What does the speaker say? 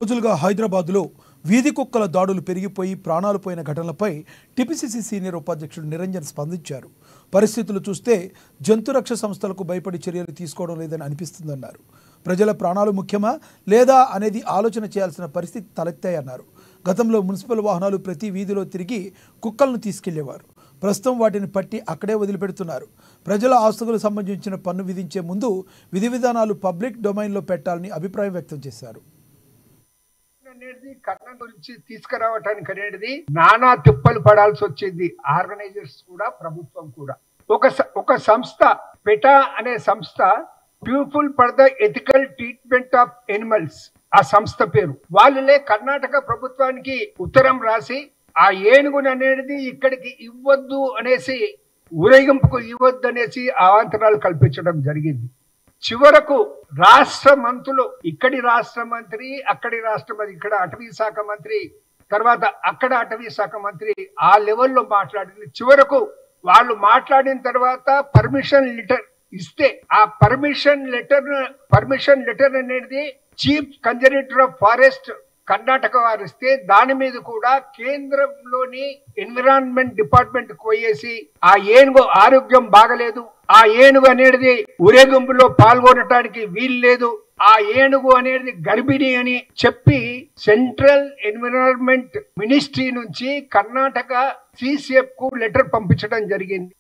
రోజులుగా హైదరాబాద్లో వీధి కుక్కల దాడులు పెరిగిపోయి ప్రాణాలు పోయిన ఘటనలపై టిపిసిసి సీనియర్ ఉపాధ్యక్షుడు నిరంజన్ స్పందించారు. పరిస్థితులు చూస్తే జంతురక్ష సంస్థలకు భయపడి చర్యలు తీసుకోవడం లేదని అనిపిస్తుందన్నారు. ప్రజల ప్రాణాలు ముఖ్యమా లేదా అనేది ఆలోచన చేయాల్సిన పరిస్థితి తలెత్తాయన్నారు. గతంలో మున్సిపల్ వాహనాలు ప్రతి వీధిలో తిరిగి కుక్కలను తీసుకెళ్లేవారు. ప్రస్తుతం వాటిని పట్టి అక్కడే వదిలిపెడుతున్నారు. ప్రజల ఆస్తులకు సంబంధించిన పన్ను విధించే ముందు విధి విధానాలు పబ్లిక్ డొమైన్లో పెట్టాలని అభిప్రాయం వ్యక్తం చేశారు. అనేది కర్ణ గురించి తీసుకురావటానికి అనేది నానా తిప్పలు పడాల్సి వచ్చింది. ఆర్గనైజర్స్ కూడా ప్రభుత్వం కూడా ఒక సంస్థ పెటా అనే సంస్థ people for the ethical treatment of animals ఆ సంస్థ పేరు. వాళ్ళే కర్ణాటక ప్రభుత్వానికి ఉత్తరం రాసి ఆ ఏనుగుని అనేది ఇక్కడికి ఇవ్వద్దు అనేసి ఊరేగింపుకు ఇవ్వద్దు అనేసి అవాంతరాలు కల్పించడం జరిగింది. చివరకు రాష్ట్ర మంత్రులు ఇక్కడి రాష్ట్ర మంత్రి అక్కడి రాష్ట్ర మంత్రి ఇక్కడ అటవీ శాఖ మంత్రి తర్వాత అక్కడ అటవీ శాఖ మంత్రి ఆ లెవెల్లో మాట్లాడింది. చివరకు వాళ్ళు మాట్లాడిన తర్వాత పర్మిషన్ లెటర్ ఇస్తే ఆ పర్మిషన్ లెటర్ అనేది chief conservator of forest Karnataka వారు ఇస్తే దాని మీద కూడా కేంద్రంలోని ఎన్విరాన్మెంట్ డిపార్ట్మెంట్ పోయేసి ఆ ఏనుగు ఆరోగ్యం బాగలేదు, ఆ ఏనుగు అనేది ఊరేగింపులో పాల్గొనటానికి వీలు లేదు, ఆ ఏనుగు అనేది గర్భిణి అని చెప్పి సెంట్రల్ ఎన్విరాన్మెంట్ మినిస్ట్రీ నుంచి కర్ణాటక సిసిఎఫ్ కు లెటర్ పంపించడం జరిగింది.